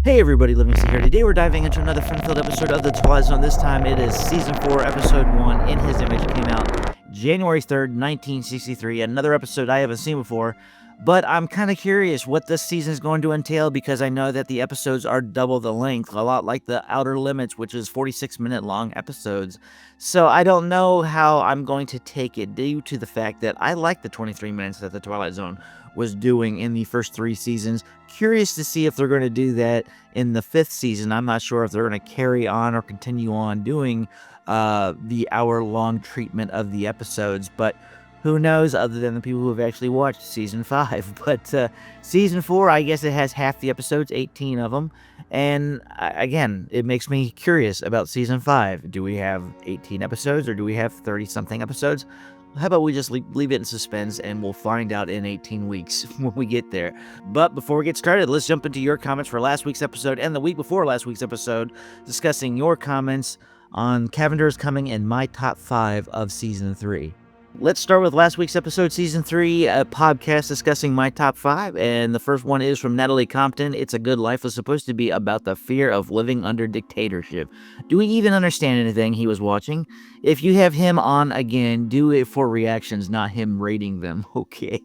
Hey everybody, Livingston here. Today we're diving into another fun-filled episode of the Twilight Zone. This time it is Season 4, Episode 1, In His Image. Came out January 3rd, 1963. Another episode I haven't seen before, but I'm kind of curious what this season is going to entail because I know that the episodes are double the length, a lot like the Outer Limits, which is 46-minute long episodes. So I don't know how I'm going to take it due to the fact that I like the 23 minutes that the Twilight Zone was doing in the first 3 seasons. Curious to see if they're going to do that in the 5th season. I'm not sure if they're going to carry on or continue on doing the hour-long treatment of the episodes, but who knows other than the people who have actually watched Season 5. But Season 4, I guess it has half the episodes, 18 of them, and again, it makes me curious about Season 5. Do we have 18 episodes or do we have 30-something episodes? How about we just leave it in suspense and we'll find out in 18 weeks when we get there. But before we get started, let's jump into your comments for last week's episode and the week before last week's episode, discussing your comments on Cavender's Coming and my top 5 of Season 3. Let's start with last week's episode, Season 3, a podcast discussing my top 5, and the first one is from Natalie Compton. It's a Good Life was supposed to be about the fear of living under dictatorship. Do we even understand anything he was watching? If you have him on again, do it for reactions, not him rating them, okay?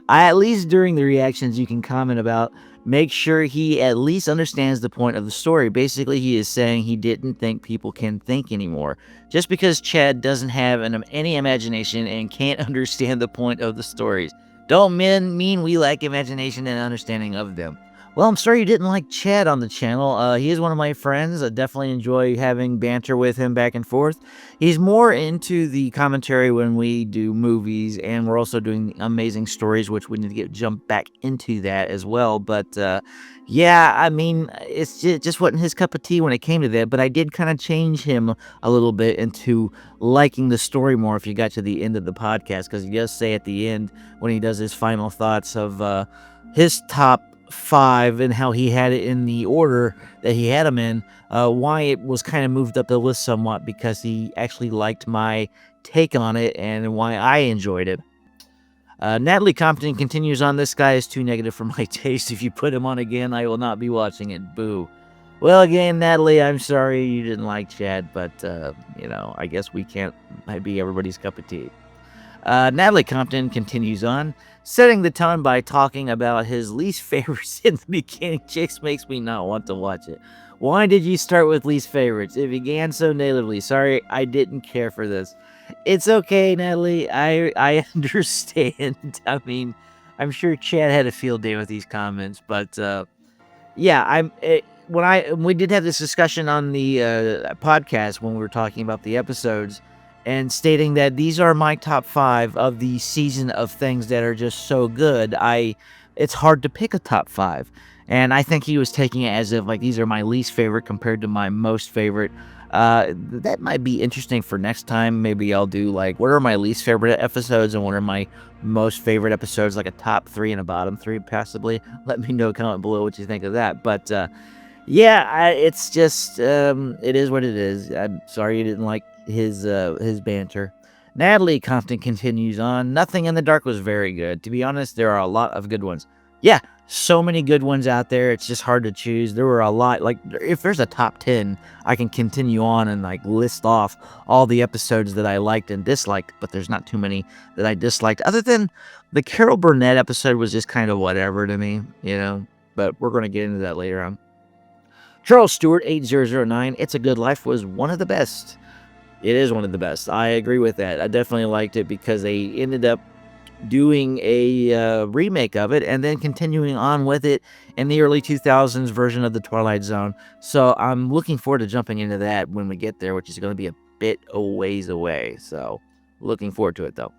At least during the reactions you can comment about, make sure he at least understands the point of the story. Basically, he is saying he didn't think people can think anymore. Just because Chad doesn't have any imagination and can't understand the point of the stories, don't mean we lack imagination and understanding of them. Well, I'm sorry you didn't like Chad on the channel. He is one of my friends. I definitely enjoy having banter with him back and forth. He's more into the commentary when we do movies, and we're also doing amazing stories, which we need to jump back into that as well. But yeah, I mean, it just wasn't his cup of tea when it came to that. But I did kind of change him a little bit into liking the story more if you got to the end of the podcast, because he does say at the end when he does his final thoughts of his top 5 and how he had it in the order that he had them in, why it was kind of moved up the list somewhat, because he actually liked my take on it and why I enjoyed it. Natalie Compton continues on, this guy is too negative for my taste. If you put him on again, I will not be watching it. Boo. Well, again, Natalie, I'm sorry you didn't like Chad, but, I guess we can't be everybody's cup of tea. Natalie Compton continues on, setting the tone by talking about his least favorites in the beginning. Just makes me not want to watch it. Why did you start with least favorites? It began so natively. Sorry, I didn't care for this. It's okay, Natalie. I understand. I mean, I'm sure Chad had a field day with these comments, but yeah, when we did have this discussion on the podcast when we were talking about the episodes, and stating that these are my top 5 of the season of things that are just so good, it's hard to pick a top 5. And I think he was taking it as if, like, these are my least favorite compared to my most favorite. That might be interesting for next time. Maybe I'll do, like, what are my least favorite episodes and what are my most favorite episodes, like a top 3 and a bottom 3, possibly. Let me know, comment below what you think of that. But, yeah, it's just, it is what it is. I'm sorry you didn't like his banter. Natalie Compton continues on. Nothing in the Dark was very good. To be honest, there are a lot of good ones. Yeah, so many good ones out there. It's just hard to choose. There were a lot. Like, if there's a top 10, I can continue on and, like, list off all the episodes that I liked and disliked, but there's not too many that I disliked. Other than the Carol Burnett episode was just kind of whatever to me, but we're going to get into that later on. Charles Stewart, 8009, It's a Good Life was one of the best. It is one of the best. I agree with that. I definitely liked it because they ended up doing a remake of it and then continuing on with it in the early 2000s version of the Twilight Zone. So I'm looking forward to jumping into that when we get there, which is going to be a bit a ways away. So looking forward to it, though.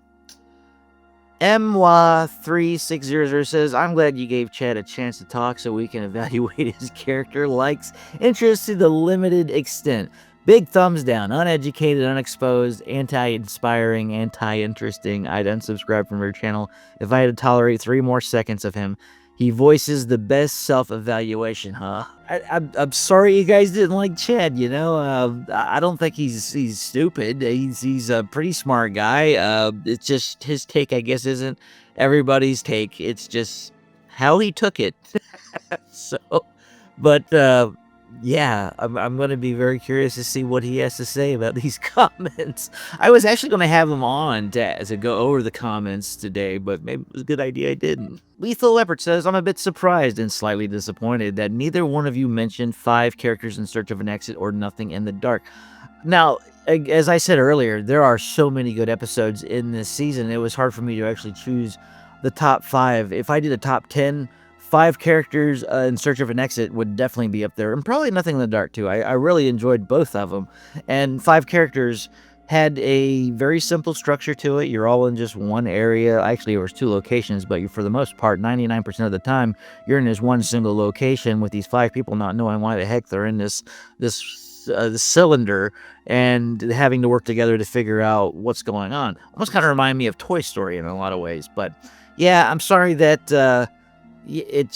MWA3600 says, I'm glad you gave Chad a chance to talk so we can evaluate his character, likes, interests to the limited extent. Big thumbs down. Uneducated, unexposed, anti-inspiring, anti-interesting. I'd unsubscribe from your channel if I had to tolerate 3 more seconds of him. He voices the best self-evaluation, huh? I'm sorry you guys didn't like Chad, I don't think he's stupid. He's a pretty smart guy. It's just his take, I guess, isn't everybody's take. It's just how he took it. So But yeah, I'm going to be very curious to see what he has to say about these comments. I was actually going to have him on to go over the comments today, but maybe it was a good idea I didn't. Lethal Leopard says, I'm a bit surprised and slightly disappointed that neither one of you mentioned 5 characters in search of an exit or Nothing in the Dark. Now, as I said earlier, there are so many good episodes in this season. It was hard for me to actually choose the top 5. If I did a top 10, 5 characters in Search of an Exit would definitely be up there, and probably Nothing in the Dark too. I really enjoyed both of them, and 5 characters had a very simple structure to it. You're all in just one area. Actually, it was 2 locations, but for the most part, 99% of the time, you're in this one single location with these 5 people not knowing why the heck they're in this cylinder and having to work together to figure out what's going on. Almost kind of remind me of Toy Story in a lot of ways, but yeah, I'm sorry that it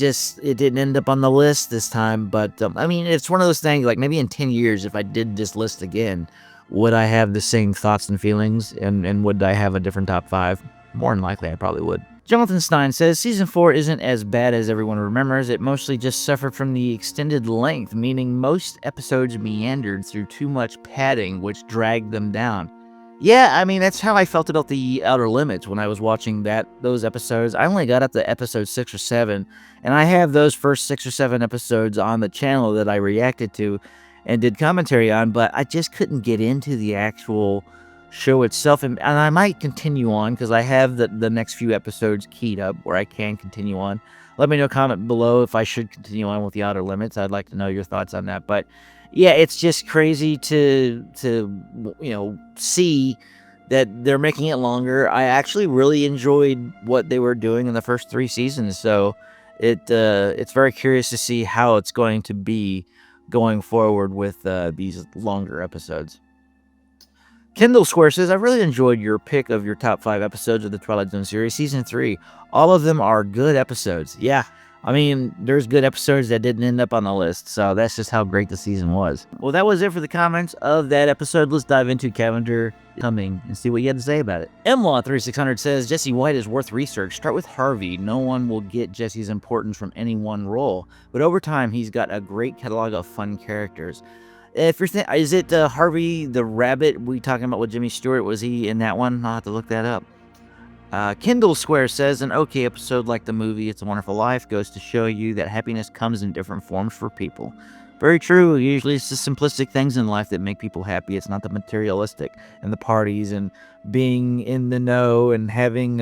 didn't end up on the list this time, but I mean, it's one of those things, like maybe in 10 years, if I did this list again, would I have the same thoughts and feelings, and would I have a different top 5? More than likely, I probably would. Jonathan Stein says, Season 4 isn't as bad as everyone remembers. It mostly just suffered from the extended length, meaning most episodes meandered through too much padding, which dragged them down. Yeah, I mean, that's how I felt about the Outer Limits when I was watching those episodes. I only got up to episode 6 or 7, and I have those first 6 or 7 episodes on the channel that I reacted to and did commentary on, but I just couldn't get into the actual show itself, and I might continue on because I have the next few episodes keyed up where I can continue on. Let me know, comment below if I should continue on with the Outer Limits. I'd like to know your thoughts on that. But yeah, it's just crazy to see that they're making it longer. I actually really enjoyed what they were doing in the first 3 seasons, so it's very curious to see how it's going to be going forward with these longer episodes. Kendall Square says, I really enjoyed your pick of your top 5 episodes of the Twilight Zone series, Season 3. All of them are good episodes. Yeah, I mean, there's good episodes that didn't end up on the list, so that's just how great the season was. Well, that was it for the comments of that episode. Let's dive into Cavender coming and see what you had to say about it. MLaw3600 says, Jesse White is worth research. Start with Harvey. No one will get Jesse's importance from any one role, but over time, he's got a great catalog of fun characters. If you're is it Harvey the Rabbit we talking about with Jimmy Stewart? Was he in that one? I'll have to look that up. Kindle Square says, an okay episode like the movie It's a Wonderful Life goes to show you that happiness comes in different forms for people. Very true. Usually it's the simplistic things in life that make people happy. It's not the materialistic and the parties and being in the know and having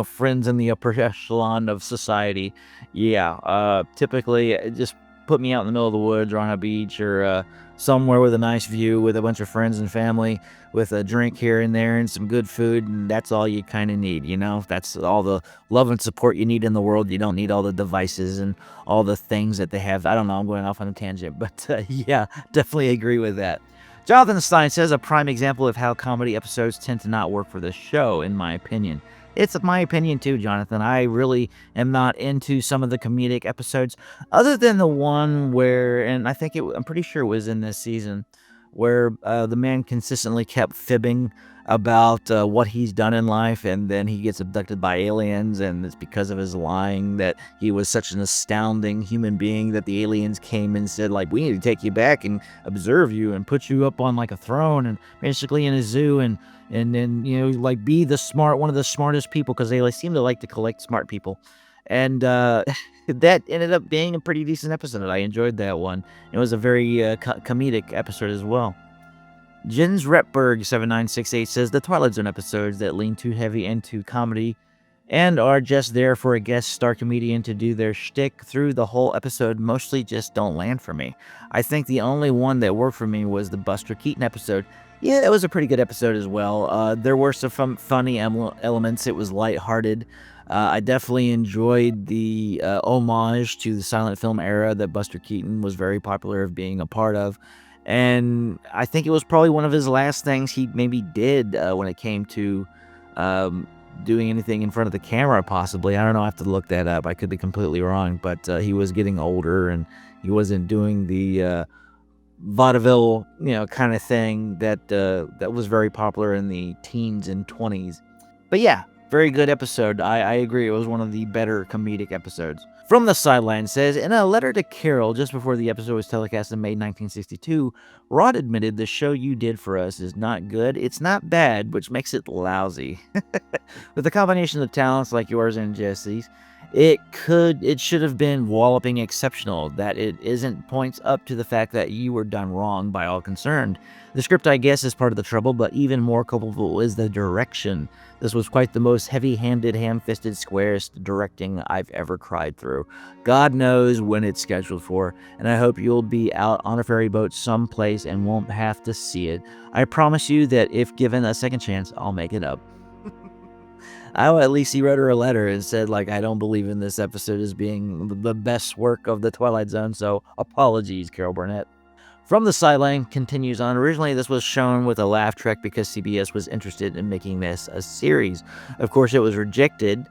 friends in the upper echelon of society. Yeah, typically it just put me out in the middle of the woods or on a beach or somewhere with a nice view with a bunch of friends and family with a drink here and there and some good food, and that's all you kind of need, That's all the love and support you need in the world. You don't need all the devices and all the things that they have. I don't know, I'm going off on a tangent, but yeah, definitely agree with that. Jonathan Stein says, a prime example of how comedy episodes tend to not work for the show, in my opinion. It's my opinion too, Jonathan. I really am not into some of the comedic episodes, other than the one where, and I'm pretty sure it was in this season, where the man consistently kept fibbing about what he's done in life, and then he gets abducted by aliens, and it's because of his lying that he was such an astounding human being that the aliens came and said, like, we need to take you back and observe you and put you up on like a throne and basically in a zoo and then like be one of the smartest people, because they seem to like to collect smart people. And that ended up being a pretty decent episode. I enjoyed that one. It was a very comedic episode as well. Jens Repberg 7968 says, the Twilight Zone episodes that lean too heavy into comedy and are just there for a guest star comedian to do their shtick through the whole episode mostly just don't land for me. I think the only one that worked for me was the Buster Keaton episode. Yeah, it was a pretty good episode as well. There were some funny elements. It was lighthearted. I definitely enjoyed the homage to the silent film era that Buster Keaton was very popular of being a part of. And I think it was probably one of his last things he maybe did when it came to doing anything in front of the camera, possibly. I don't know. I have to look that up. I could be completely wrong. But he was getting older, and he wasn't doing the vaudeville, kind of thing that was very popular in the teens and 20s. But yeah, very good episode. I agree. It was one of the better comedic episodes. From the Sideline says, in a letter to Carol just before the episode was telecast in May 1962, Rod admitted the show you did for us is not good. It's not bad, which makes it lousy. With a combination of talents like yours and Jesse's, it should have been walloping exceptional. That it isn't points up to the fact that you were done wrong by all concerned. The script, I guess, is part of the trouble, but even more culpable is the direction. This was quite the most heavy-handed, ham-fisted, squarest directing I've ever cried through. God knows when it's scheduled for, and I hope you'll be out on a ferry boat someplace and won't have to see it. I promise you that if given a second chance, I'll make it up. At least he wrote her a letter and said, like, I don't believe in this episode as being the best work of the Twilight Zone, so apologies, Carol Burnett. From the Sideline continues on. Originally, this was shown with a laugh track because CBS was interested in making this a series. Of course, it was rejected.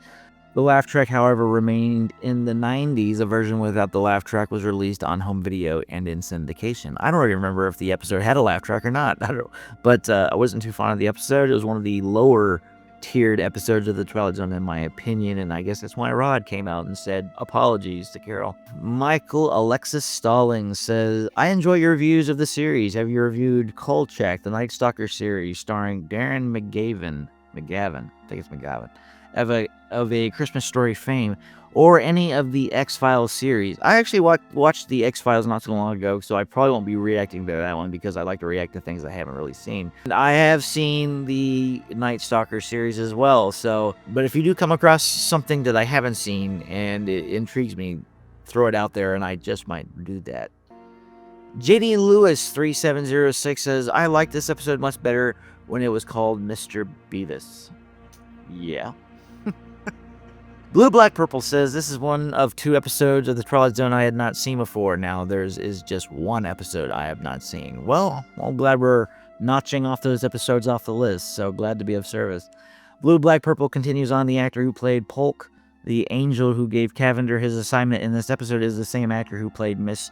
The laugh track, however, remained in the 90s. A version without the laugh track was released on home video and in syndication. I don't really remember if the episode had a laugh track or not. I don't know. But I wasn't too fond of the episode. It was one of the lower tiered episodes of the Twilight Zone in my opinion, and I guess that's why Rod came out and said apologies to Carol. Michael Alexis Stallings says, I enjoy your reviews of the series. Have you reviewed Kolchak, the Night Stalker series starring Darren McGavin, I think it's McGavin, of a Christmas Story fame, or any of the X-Files series? I actually watched the X-Files not so long ago, so I probably won't be reacting to that one because I like to react to things I haven't really seen. And I have seen the Night Stalker series as well, but if you do come across something that I haven't seen and it intrigues me, throw it out there and I just might do that. JD Lewis 3706 says, I like this episode much better when it was called Mr. Beavis. Yeah. Blue Black Purple says, this is one of 2 episodes of the Twilight Zone I had not seen before. Now is just 1 episode I have not seen. Well, I'm glad we're notching off those episodes off the list, so glad to be of service. Blue Black Purple continues on. The actor who played Polk, the angel who gave Cavender his assignment in this episode, is the same actor who played Miss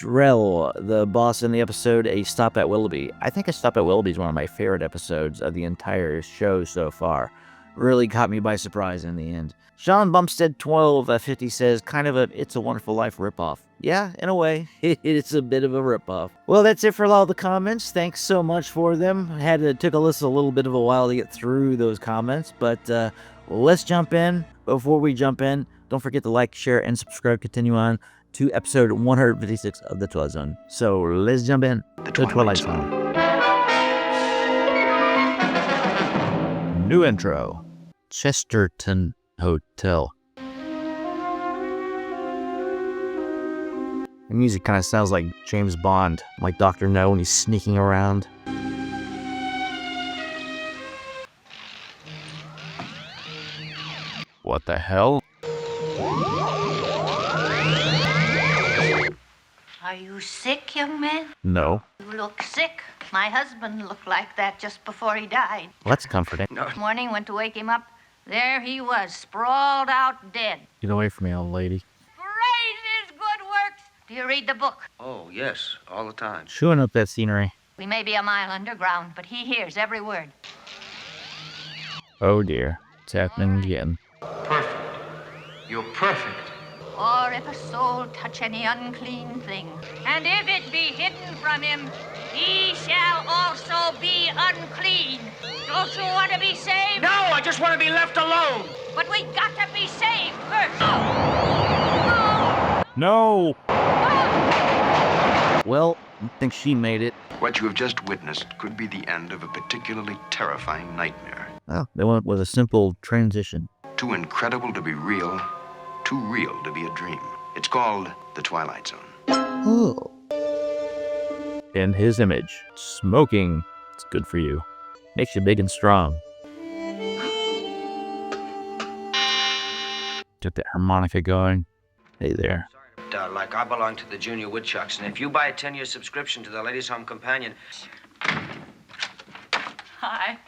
Rel, the boss in the episode A Stop at Willoughby. I think A Stop at Willoughby is one of my favorite episodes of the entire show so far. Really caught me by surprise in the end. Sean Bumstead 1250 says, kind of a It's a Wonderful Life ripoff. Yeah, in a way, it's a bit of a ripoff. Well, that's it for all the comments. Thanks so much for them. Took us a little bit of a while to get through those comments, but let's jump in. Before we jump in, don't forget to like, share, and subscribe. Continue on to episode 156 of The Twilight Zone. So let's jump in to The Twilight Zone. New intro. Chesterton Hotel. The music kind of sounds like James Bond, like Dr. No when he's sneaking around. What the hell? Are you sick, young man? No. You look sick. My husband looked like that just before he died. Well, that's comforting. This morning, went to wake him up. There he was, sprawled out dead. Get away from me, old lady. Praise his good works. Do you read the book? Oh, yes, all the time. Chewing up that scenery. We may be a mile underground, but he hears every word. Oh dear. It's happening again. Perfect. You're perfect. Or if a soul touch any unclean thing, and if it be hidden from him, he shall also be unclean. Don't you want to be saved? No, I just want to be left alone. But we got to be saved first. No! Well, I think she made it. What you have just witnessed could be the end of a particularly terrifying nightmare. Well, they went with a simple transition. Too incredible to be real, too real to be a dream. It's called The Twilight Zone. Oh. In his image, smoking, it's good for you. Makes you big and strong. Get that harmonica going. Hey there. Like I belong to the Junior Woodchucks, and if you buy a 10-year subscription to the Ladies' Home Companion... Hi.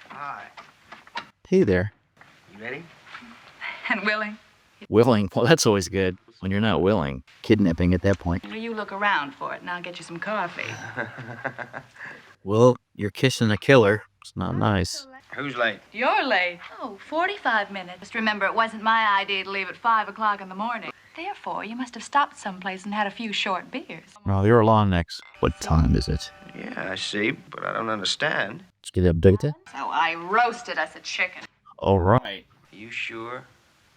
Hi. Hey there. You ready? And willing? Willing? Well, that's always good. When you're not willing. Kidnapping at that point. Well, you look around for it, and I'll get you some coffee. Well, you're kissing a killer. It's not nice. Who's late? You're late. Oh, 45 minutes. Just remember, it wasn't my idea to leave at 5 o'clock in the morning. Therefore, you must have stopped someplace and had a few short beers. Well, you're long necks. What time is it? Yeah, I see, but I don't understand. Let's get abducted. So I roasted us a chicken. All right. Are you sure?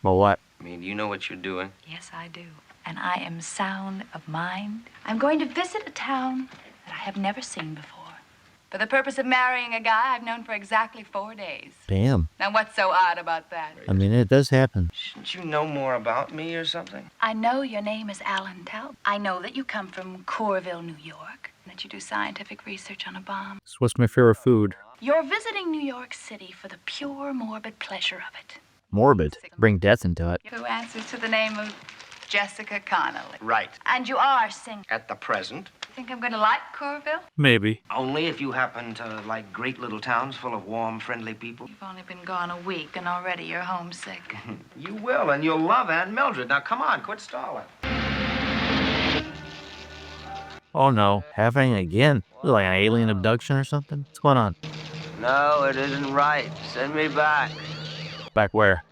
Well, what? I mean, you know what you're doing? Yes, I do. And I am sound of mind. I'm going to visit a town that I have never seen before. For the purpose of marrying a guy I've known for exactly 4 days. Damn. Now, what's so odd about that? I mean, it does happen. Shouldn't you know more about me or something? I know your name is Alan Talbot. I know that you come from Corville, New York, and that you do scientific research on a bomb. So what's my favorite food? You're visiting New York City for the pure, morbid pleasure of it. Morbid. Bring death into it. Who answers to the name of Jessica Connolly. Right. And you are single. At the present. Think I'm going to like Corville? Maybe. Only if you happen to like great little towns full of warm, friendly people. You've only been gone a week, and already you're homesick. You will, and you'll love Aunt Mildred. Now, come on, quit stalling. Oh no. Happening again? Like an alien abduction or something? What's going on? No, it isn't right. Send me back. Back where?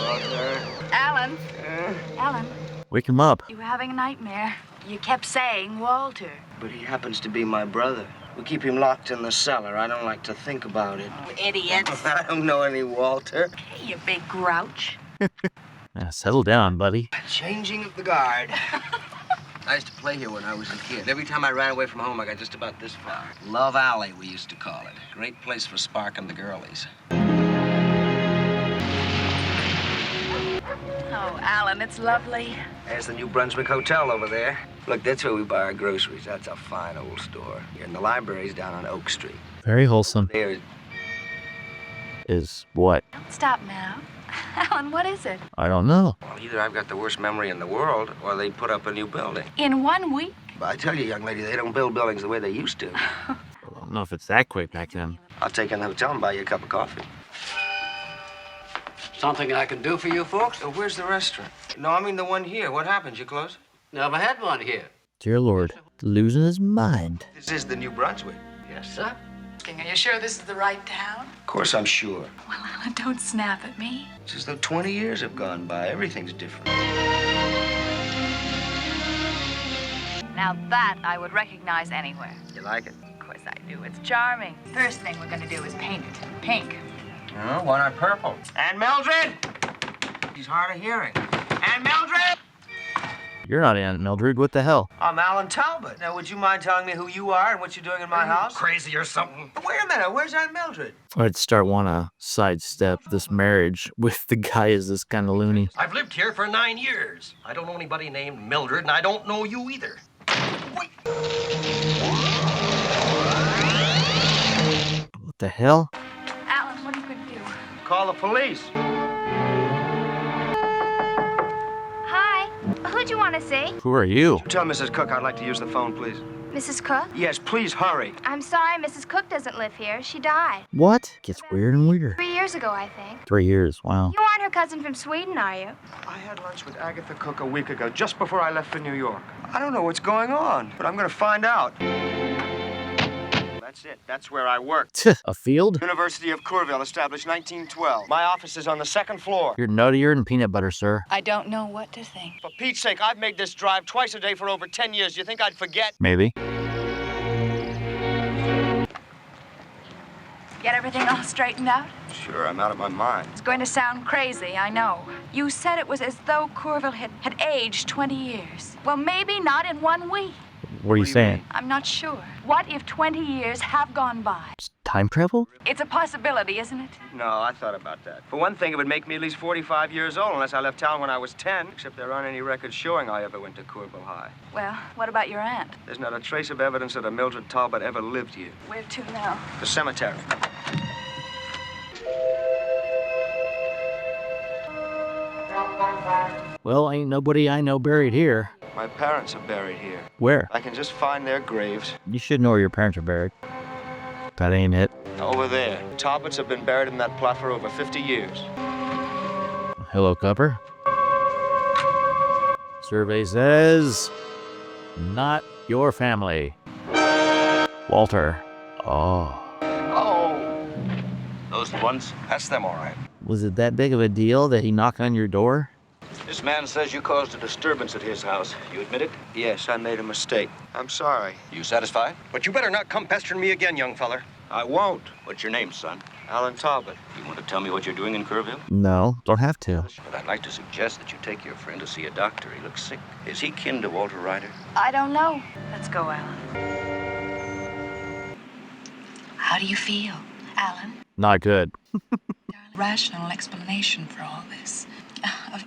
Walter. Alan. Alan, Wake him up. you were having a nightmare. You kept saying Walter. But he happens to be my brother. We keep him locked in the cellar. I don't like to think about it. Oh, idiot. I don't know any Walter. Hey, you big grouch. Settle down, buddy. Changing of the guard. I used to play here when I was a kid. Every time I ran away from home, I got just about this far. Love Alley, we used to call it. Great place for sparking the girlies. Oh, Alan, it's lovely. There's the New Brunswick Hotel over there. Look, that's where we buy our groceries. That's a fine old store. And the library's down on Oak Street. Very wholesome. There. Is what? Don't stop now. Alan, what is it? I don't know. Well, either I've got the worst memory in the world, or they put up a new building. In 1 week? But I tell you, young lady, they don't build buildings the way they used to. I don't know if it's that quick back then. I'll take you in the hotel and buy you a cup of coffee. Something I can do for you folks? Where's the restaurant? No, I mean the one here. What happened? You close? Never had one here. Dear Lord. Losing his mind. This is the New Brunswick. Yes, sir. Are you sure this is the right town? Of course I'm sure. Well, Alan, don't snap at me. It's as though 20 years have gone by. Everything's different. Now that I would recognize anywhere. You like it? Of course I do. It's charming. First thing we're going to do is paint it pink. Oh, why not purple? And Mildred! She's hard of hearing. And Mildred! You're not Aunt Mildred. What the hell? I'm Alan Talbot. Now, would you mind telling me who you are and what you're doing in my house? Crazy or something? Wait a minute. Where's Aunt Mildred? I'd start want to sidestep this marriage with the guy is this kind of loony. I've lived here for 9 years. I don't know anybody named Mildred, and I don't know you either. Wait. What the hell? Alan, what are you going to do? Call the police. Hi. Who'd you want to see? Who are you? Tell Mrs. Cook I'd like to use the phone, please. Mrs. Cook? Yes, please hurry. I'm sorry, Mrs. Cook doesn't live here. She died. What? Gets weird and weirder. 3 years ago, I think. 3 years. Wow. You aren't her cousin from Sweden, are you? I had lunch with Agatha Cook a week ago, just before I left for New York. I don't know what's going on, but I'm going to find out. That's it. That's where I work. A field? University of Corville, established 1912. My office is on the 2nd floor. You're nuttier than peanut butter, sir. I don't know what to think. For Pete's sake, I've made this drive twice a day for over 10 years. You think I'd forget? Maybe. Get everything all straightened out? Sure, I'm out of my mind. It's going to sound crazy, I know. You said it was as though Corville had aged 20 years. Well, maybe not in 1 week. What are you saying? I'm not sure. What if 20 years have gone by? Time travel? It's a possibility, isn't it? No, I thought about that. For one thing, it would make me at least 45 years old unless I left town when I was 10, except there aren't any records showing I ever went to Corville High. Well, what about your aunt? There's not a trace of evidence that a Mildred Talbot ever lived here. Where to now? The cemetery. Well, ain't nobody I know buried here. My parents are buried here. Where? I can just find their graves. You should know where your parents are buried. That ain't it. Over there. Talbots have been buried in that plot for over 50 years. Hello, Copper. Survey says... not your family. Walter. Oh. Oh, Those ones? That's them, all right. Was it that big of a deal that he knocked on your door? This man says you caused a disturbance at his house. You admit it? Yes, I made a mistake. I'm sorry. You satisfied? But you better not come pestering me again, young feller. I won't. What's your name, son? Alan Talbot. You want to tell me what you're doing in Kerrville? No, don't have to. But I'd like to suggest that you take your friend to see a doctor. He looks sick. Is he kin to Walter Ryder? I don't know. Let's go, Alan. How do you feel, Alan? Not good. Rational explanation for all this.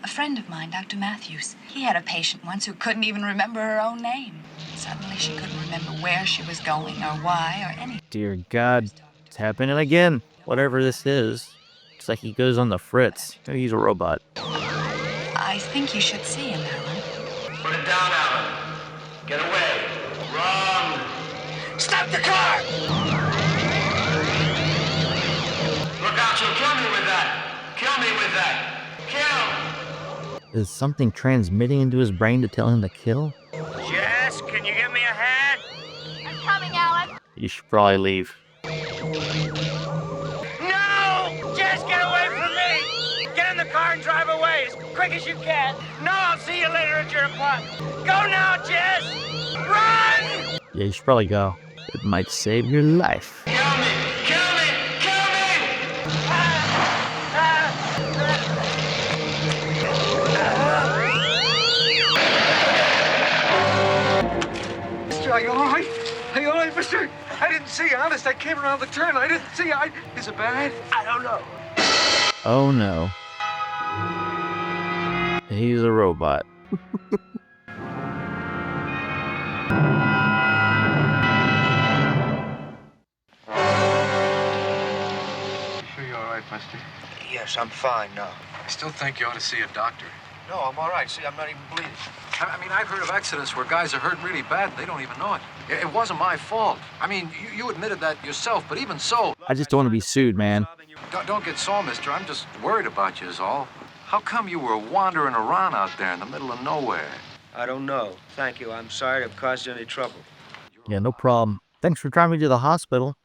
A friend of mine, Dr. Matthews, he had a patient once who couldn't even remember her own name. Suddenly she couldn't remember where she was going or why or anything. Dear God, it's happening again. Whatever this is. It's like he goes on the fritz. Maybe he's a robot. I think you should see him, Alan. Put it down, Alan. Get away. Run! Stop the car! Look out, you'll kill me with that! Kill me with that! Kill! Is something transmitting into his brain to tell him to kill? Jess, can you give me a hand? I'm coming, Alan. You should probably leave. No! Jess, get away from me! Get in the car and drive away as quick as you can. No, I'll see you later at your apartment. Go now, Jess! Run! Yeah, you should probably go. It might save your life. Kill me! Kill me! Kill me! Mister, are you all right? Are you all right, mister? I didn't see you. Honest, I came around the turn. I didn't see you. Is it bad? I don't know. Oh no. He's a robot. Sure you're all right, mister? Yes, I'm fine now. I still think you ought to see a doctor. No, I'm all right. See, I'm not even bleeding. I mean, I've heard of accidents where guys are hurt really bad and they don't even know it. It wasn't my fault. I mean, you admitted that yourself, but even so... I just don't want to be sued, man. Don't get sore, mister. I'm just worried about you is all. How come you were wandering around out there in the middle of nowhere? I don't know. Thank you. I'm sorry to have caused you any trouble. Yeah, no problem. Thanks for driving me to the hospital.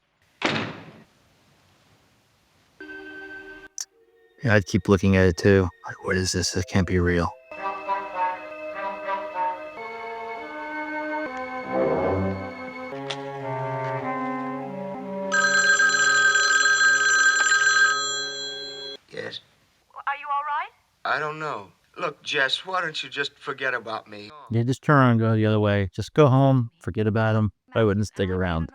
Yeah, I'd keep looking at it too. Like, what is this? This can't be real. Yes? Are you all right? I don't know. Look, Jess, why don't you just forget about me? Yeah, just turn around and go the other way. Just go home, forget about him. I wouldn't stick around.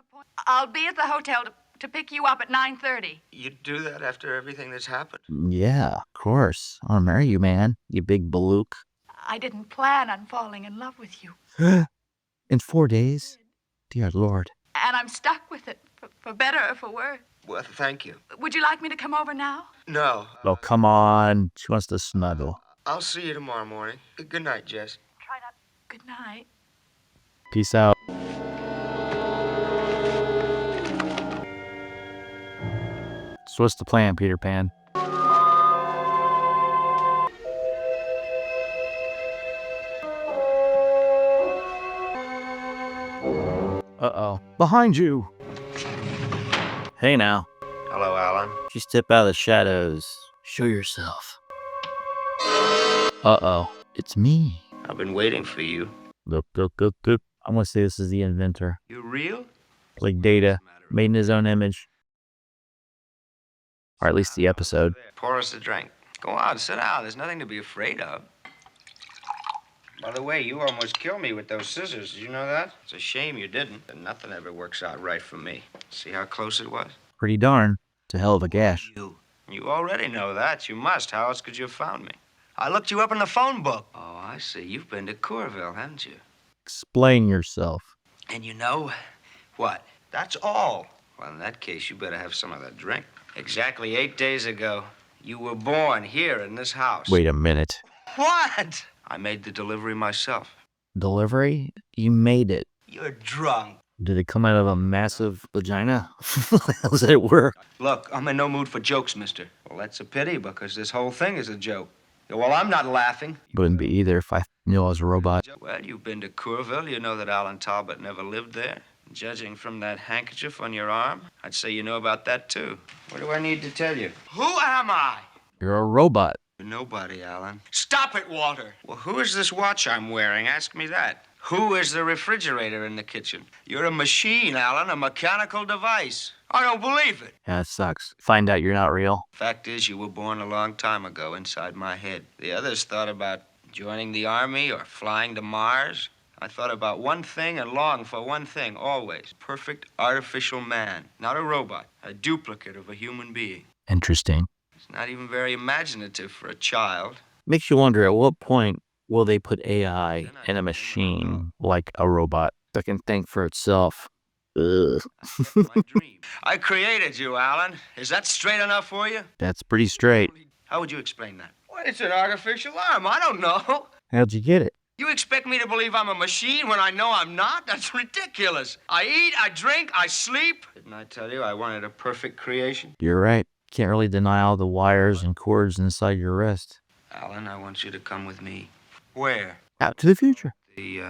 I'll be at the hotel to pick you up at 9:30. You'd do that after everything that's happened? Yeah, of course. I want to marry you, man. You big balook. I didn't plan on falling in love with you. In 4 days? Dear Lord. And I'm stuck with it, for better or for worse. Well, thank you. Would you like me to come over now? No. Oh, come on. She wants to snuggle. I'll see you tomorrow morning. Good night, Jess. Try not. Good night. Peace out. So what's the plan, Peter Pan? Uh-oh. Behind you! Hey now. Hello, Alan. You step out of the shadows. Show yourself. Uh-oh. It's me. I've been waiting for you. Look. I'm gonna say this is the inventor. You real? Like Data, made in his own image. Or at least the episode. Pour us a drink. Go on, sit down. There's nothing to be afraid of. By the way, you almost killed me with those scissors. Did you know that? It's a shame you didn't. And nothing ever works out right for me. See how close it was? Pretty darn. It's a hell of a gash. You already know that. You must. How else could you have found me? I looked you up in the phone book. Oh, I see. You've been to Kerrville, haven't you? Explain yourself. And you know what? That's all. Well, in that case, you better have some of that drink. Exactly 8 days ago, you were born here in this house. Wait a minute. What? I made the delivery myself. Delivery? You made it. You're drunk. Did it come out of a massive vagina? How does it work? Look, I'm in no mood for jokes, mister. Well, that's a pity, because this whole thing is a joke. Well, I'm not laughing. Wouldn't be either if I knew I was a robot. Well, you've been to Kerrville. You know that Alan Talbot never lived there. Judging from that handkerchief on your arm, I'd say you know about that, too. What do I need to tell you? Who am I? You're a robot. You're nobody, Alan. Stop it, Walter. Well, who is this watch I'm wearing? Ask me that. Who is the refrigerator in the kitchen? You're a machine, Alan, a mechanical device. I don't believe it. Yeah, it sucks. Find out you're not real. Fact is, you were born a long time ago inside my head. The others thought about joining the army or flying to Mars. I thought about one thing and longed for one thing, always. Perfect artificial man. Not a robot. A duplicate of a human being. Interesting. It's not even very imaginative for a child. Makes you wonder, at what point will they put AI in a machine like a robot that can think for itself? Ugh. My dream. I created you, Alan. Is that straight enough for you? That's pretty straight. How would you explain that? Well, it's an artificial arm. I don't know. How'd you get it? You expect me to believe I'm a machine when I know I'm not? That's ridiculous. I eat, I drink, I sleep. Didn't I tell you I wanted a perfect creation? You're right. Can't really deny all the wires and cords inside your wrist. Alan, I want you to come with me. Where? Out to the future. The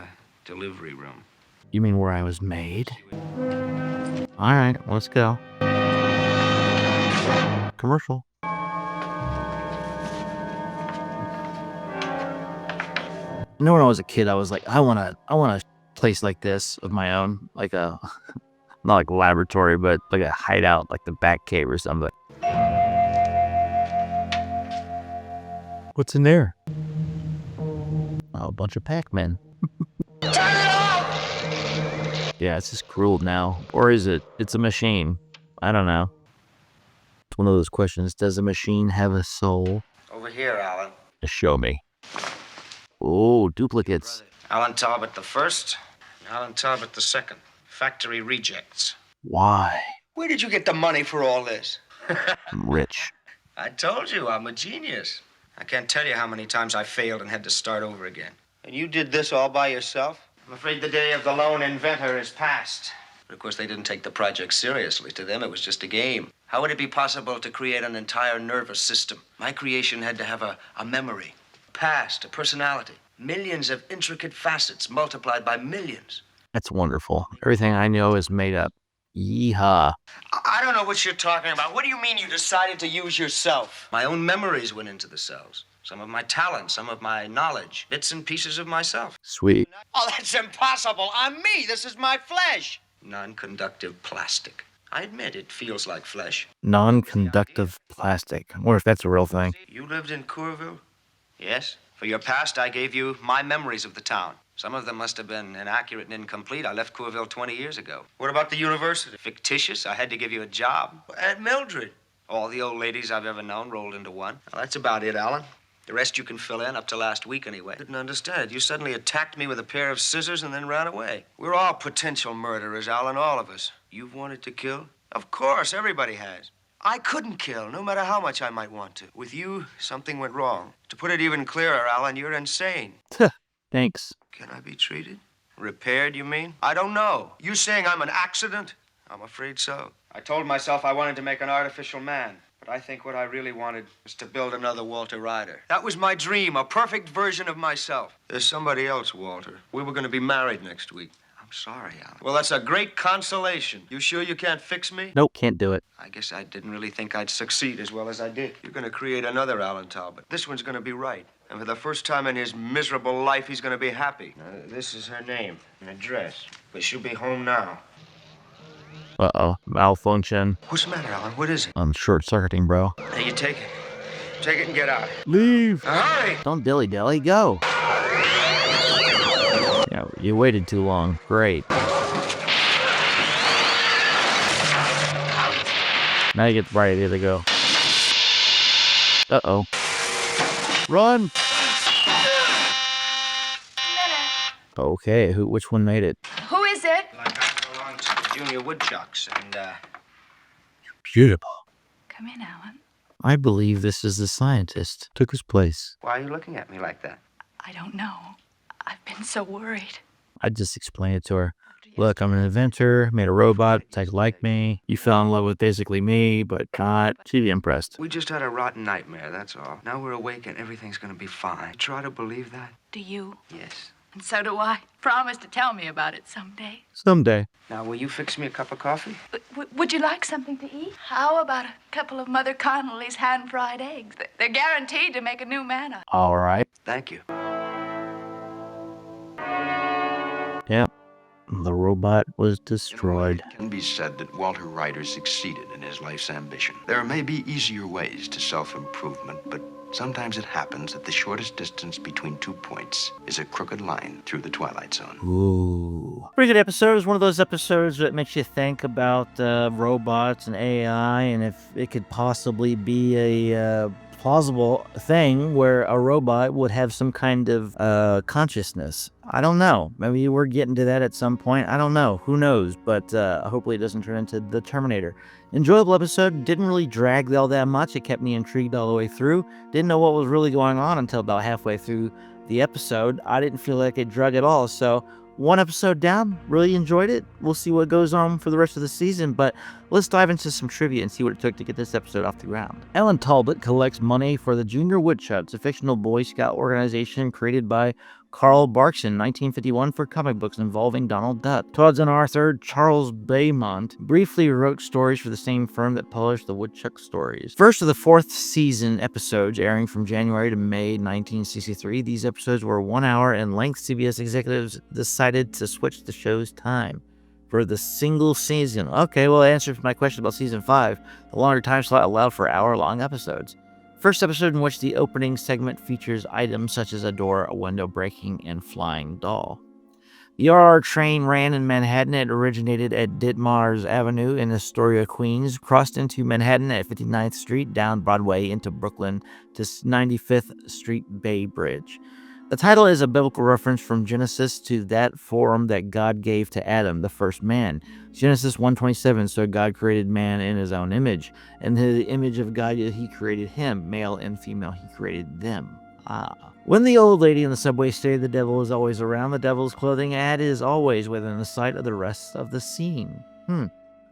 delivery room. You mean where I was made? All right, let's go. Commercial. You know, when I was a kid, I was like, I want a place like this of my own, like a, not like a laboratory, but like a hideout, like the Bat Cave or something. What's in there? Oh, a bunch of Pac-Men. Yeah, it's just cruel now. Or is it? It's a machine. I don't know. It's one of those questions. Does a machine have a soul? Over here, Alan. Show me. Oh, duplicates. Alan Talbot the first, and Alan Talbot the second. Factory rejects. Why? Where did you get the money for all this? I'm rich. I told you, I'm a genius. I can't tell you how many times I failed and had to start over again. And you did this all by yourself? I'm afraid the day of the lone inventor is past. But of course, they didn't take the project seriously. To them, it was just a game. How would it be possible to create an entire nervous system? My creation had to have a memory, a past, a personality. Millions of intricate facets multiplied by millions. That's wonderful. Everything I know is made up. Yeehaw. I don't know what you're talking about. What do you mean you decided to use yourself? My own memories went into the cells. Some of my talent, some of my knowledge, bits and pieces of myself. Sweet. Oh, that's impossible. I'm me. This is my flesh. Non-conductive plastic. I admit it feels like flesh. Non-conductive plastic. I wonder if that's a real thing. You lived in Courville? Yes. For your past, I gave you my memories of the town. Some of them must have been inaccurate and incomplete. I left Courville 20 years ago. What about the university? Fictitious. I had to give you a job. Aunt Mildred. All the old ladies I've ever known rolled into one. Well, that's about it, Alan. The rest you can fill in, up to last week anyway. Didn't understand. You suddenly attacked me with a pair of scissors and then ran away. We're all potential murderers, Alan, all of us. You've wanted to kill? Of course, everybody has. I couldn't kill, no matter how much I might want to. With you, something went wrong. To put it even clearer, Alan, you're insane. Thanks. Can I be treated? Repaired, you mean? I don't know. You saying I'm an accident? I'm afraid so. I told myself I wanted to make an artificial man. But I think what I really wanted was to build another Walter Ryder. That was my dream, a perfect version of myself. There's somebody else, Walter. We were going to be married next week. I'm sorry, Alan. Well, that's a great consolation. You sure you can't fix me? Nope, can't do it. I guess I didn't really think I'd succeed as well as I did. You're going to create another Alan Talbot. This one's going to be right. And for the first time in his miserable life, he's going to be happy. This is her name and address. But she'll be home now. Uh-oh. Malfunction. What's the matter, Alan? What is it? I'm short-circuiting, bro. Hey, you take it. Take it and get out. Leave. Hurry! Don't dilly-dally. Go. Yeah, you waited too long. Great. Now you get the right idea to go. Uh-oh. Run! Okay, which one made it? Who is it? Like I belong to the Junior Woodchucks, and, Beautiful. Come in, Alan. I believe this is the scientist. Took his place. why are you looking at me like that? I don't know. I've been so worried. I just explained it to her. Look, I'm an inventor, made a robot, take like me. You fell in love with basically me, but not. She'd be impressed. We just had a rotten nightmare, that's all. Now we're awake and everything's gonna be fine. Try to believe that? Do you? Yes. And so do I. Promise to tell me about it someday. Someday. Now, will you fix me a cup of coffee? Would you like something to eat? How about a couple of Mother Connolly's hand-fried eggs? They're guaranteed to make a new man of. All right. Thank you. Yep. The robot was destroyed. It can be said that Walter Ryder succeeded in his life's ambition. There may be easier ways to self-improvement, but sometimes it happens that the shortest distance between 2 points is a crooked line through the Twilight Zone. Ooh. Pretty good episode. It was one of those episodes that makes you think about robots and AI and if it could possibly be a plausible thing where a robot would have some kind of consciousness. I don't know. Maybe we're getting to that at some point. I don't know. Who knows? But hopefully it doesn't turn into the Terminator. Enjoyable episode. Didn't really drag all that much. It kept me intrigued all the way through. Didn't know what was really going on until about halfway through the episode. I didn't feel like it drug at all. So one episode down, really enjoyed it. We'll see what goes on for the rest of the season, but let's dive into some trivia and see what it took to get this episode off the ground. Ellen Talbot collects money for the Junior Woodchucks, a fictional Boy Scout organization created by Carl Barks in 1951 for comic books involving Donald Duck. Todd's and Arthur Charles Beaumont briefly wrote stories for the same firm that published the Woodchuck stories. First of the fourth season episodes airing from January to May 1963, these episodes were 1 hour in length. CBS executives decided to switch the show's time for the single season. Okay, well, answer my question about season 5. The longer time slot allowed for hour-long episodes. First episode in which the opening segment features items such as a door, a window breaking, and flying doll. The RR train ran in Manhattan. It originated at Ditmars Avenue in Astoria, Queens, crossed into Manhattan at 59th Street, down Broadway into Brooklyn to 95th Street Bay Bridge. The title is a biblical reference from Genesis to that form that God gave to Adam, the first man. Genesis 1:27, so God created man in his own image. In the image of God he created him, male and female he created them. When the old lady in the subway stated the devil is always around, the devil's clothing ad is always within the sight of the rest of the scene.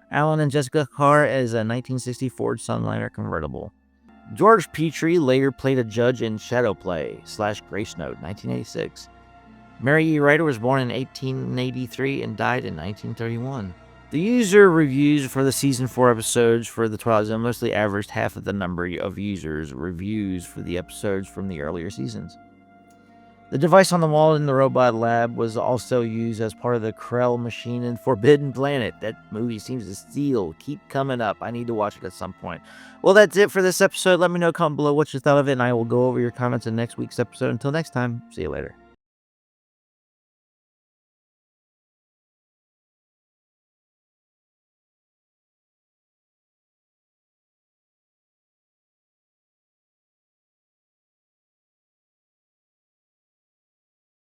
Alan and Jessica Carr as a 1960 Ford Sunliner convertible. George Petrie later played a judge in Shadowplay / Grace Note, 1986. Mary E. Ryder was born in 1883 and died in 1931. The user reviews for the season 4 episodes for the Twilight Zone mostly averaged half of the number of users' reviews for the episodes from the earlier seasons. The device on the wall in the robot lab was also used as part of the Krell machine in Forbidden Planet. That movie seems to steal. Keep coming up. I need to watch it at some point. Well, that's it for this episode. Let me know, comment below what you thought of it, and I will go over your comments in next week's episode. Until next time, see you later.